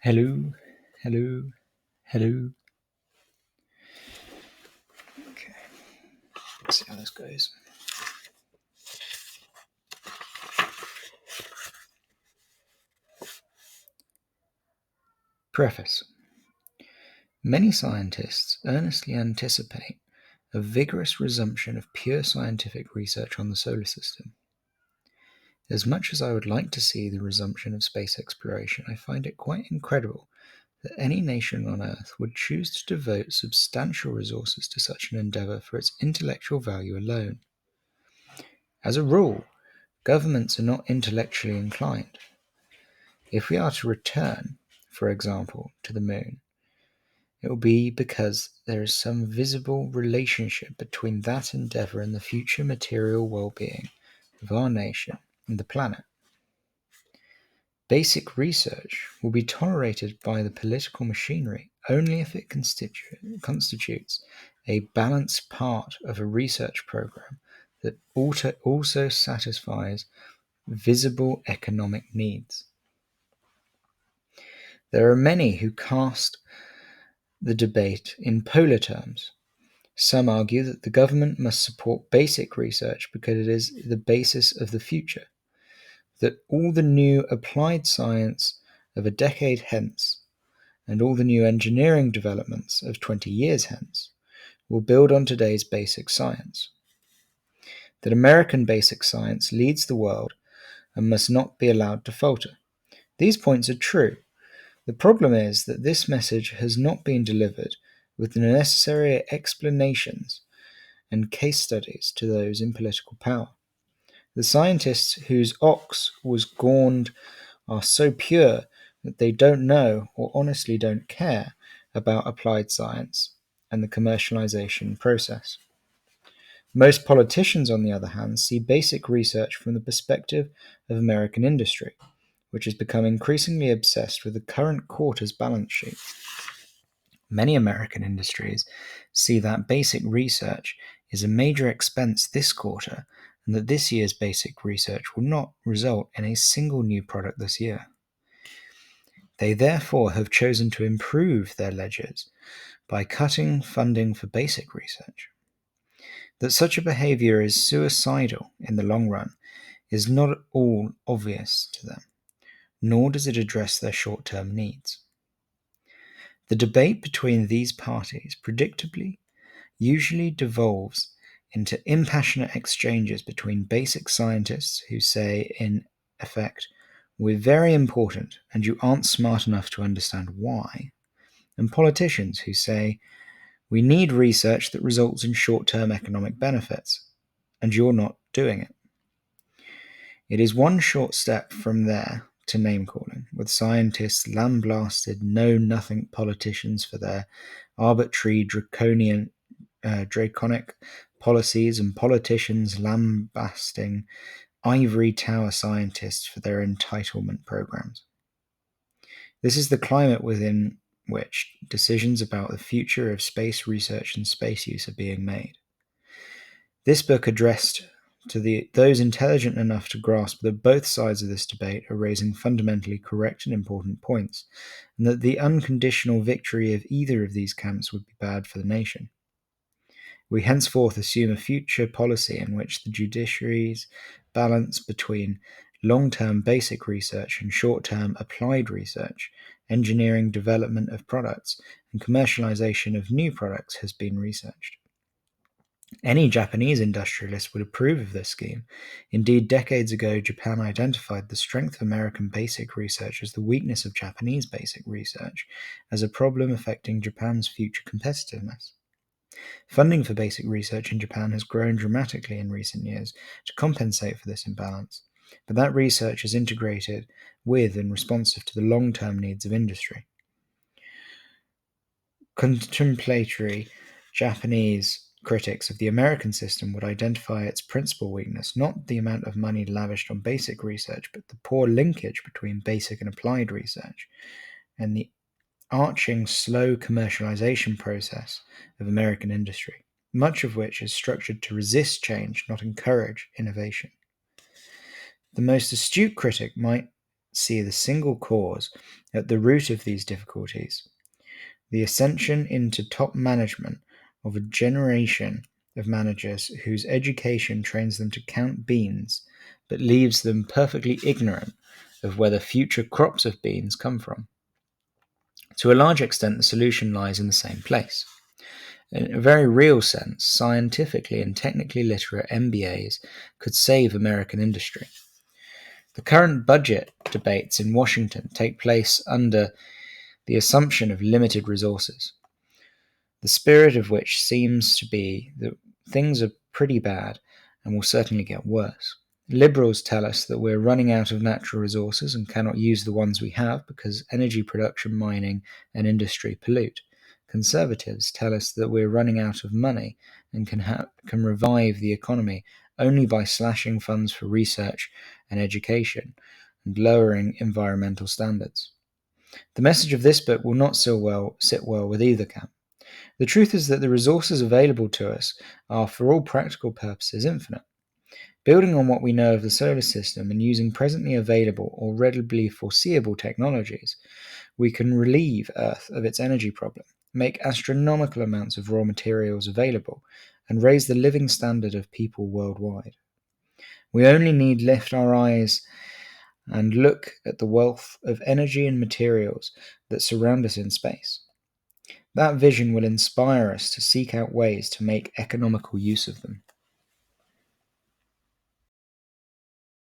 Hello, hello, hello. Okay, let's see how this goes. Preface. Many scientists earnestly anticipate a vigorous resumption of pure scientific research on the solar system. As much as I would like to see the resumption of space exploration, I find it quite incredible that any nation on Earth would choose to devote substantial resources to such an endeavour for its intellectual value alone. As a rule, governments are not intellectually inclined. If we are to return, for example, to the moon, it will be because there is some visible relationship between that endeavour and the future material well-being of our nation and the planet. Basic research will be tolerated by the political machinery only if it constitutes a balanced part of a research program that also satisfies visible economic needs. There are many who cast the debate in polar terms. Some argue that the government must support basic research because it is the basis of the future, that all the new applied science of a decade hence and all the new engineering developments of 20 years hence will build on today's basic science, that American basic science leads the world and must not be allowed to falter. These points are true. The problem is that this message has not been delivered with the necessary explanations and case studies to those in political power. The scientists whose ox was gorned are so pure that they don't know or honestly don't care about applied science and the commercialization process. Most politicians, on the other hand, see basic research from the perspective of American industry, which has become increasingly obsessed with the current quarter's balance sheet. Many American industries see that basic research is a major expense this quarter and that this year's basic research will not result in a single new product this year. They therefore have chosen to improve their ledgers by cutting funding for basic research. That such a behavior is suicidal in the long run is not at all obvious to them, nor does it address their short-term needs. The debate between these parties, predictably, usually devolves into impassionate exchanges between basic scientists who say, in effect, "We're very important and you aren't smart enough to understand why," and politicians who say, "We need research that results in short-term economic benefits, and you're not doing it." It is one short step from there to name-calling, with scientists lambasted know-nothing politicians for their arbitrary draconic policies and politicians lambasting ivory tower scientists for their entitlement programs. This is the climate within which decisions about the future of space research and space use are being made. This book addressed to those intelligent enough to grasp that both sides of this debate are raising fundamentally correct and important points, and that the unconditional victory of either of these camps would be bad for the nation. We henceforth assume a future policy in which the judiciary's balance between long-term basic research and short-term applied research, engineering development of products, and commercialization of new products has been researched. Any Japanese industrialist would approve of this scheme. Indeed, decades ago, Japan identified the strength of American basic research as the weakness of Japanese basic research, as a problem affecting Japan's future competitiveness. Funding for basic research in Japan has grown dramatically in recent years to compensate for this imbalance, but that research is integrated with and responsive to the long-term needs of industry. Contemplatory Japanese critics of the American system would identify its principal weakness not the amount of money lavished on basic research, but the poor linkage between basic and applied research, and the arching slow commercialization process of American industry, much of which is structured to resist change, not encourage innovation. The most astute critic might see the single cause at the root of these difficulties: the ascension into top management of a generation of managers whose education trains them to count beans, but leaves them perfectly ignorant of where the future crops of beans come from. To a large extent, the solution lies in the same place. In a very real sense, scientifically and technically literate MBAs could save American industry. The current budget debates in Washington take place under the assumption of limited resources, the spirit of which seems to be that things are pretty bad and will certainly get worse. Liberals tell us that we're running out of natural resources and cannot use the ones we have because energy production, mining, and industry pollute. Conservatives tell us that we're running out of money and can revive the economy only by slashing funds for research and education and lowering environmental standards. The message of this book will not sit well with either camp. The truth is that the resources available to us are, for all practical purposes, infinite. Building on what we know of the solar system and using presently available or readily foreseeable technologies, we can relieve Earth of its energy problem, make astronomical amounts of raw materials available, and raise the living standard of people worldwide. We only need lift our eyes and look at the wealth of energy and materials that surround us in space. That vision will inspire us to seek out ways to make economical use of them.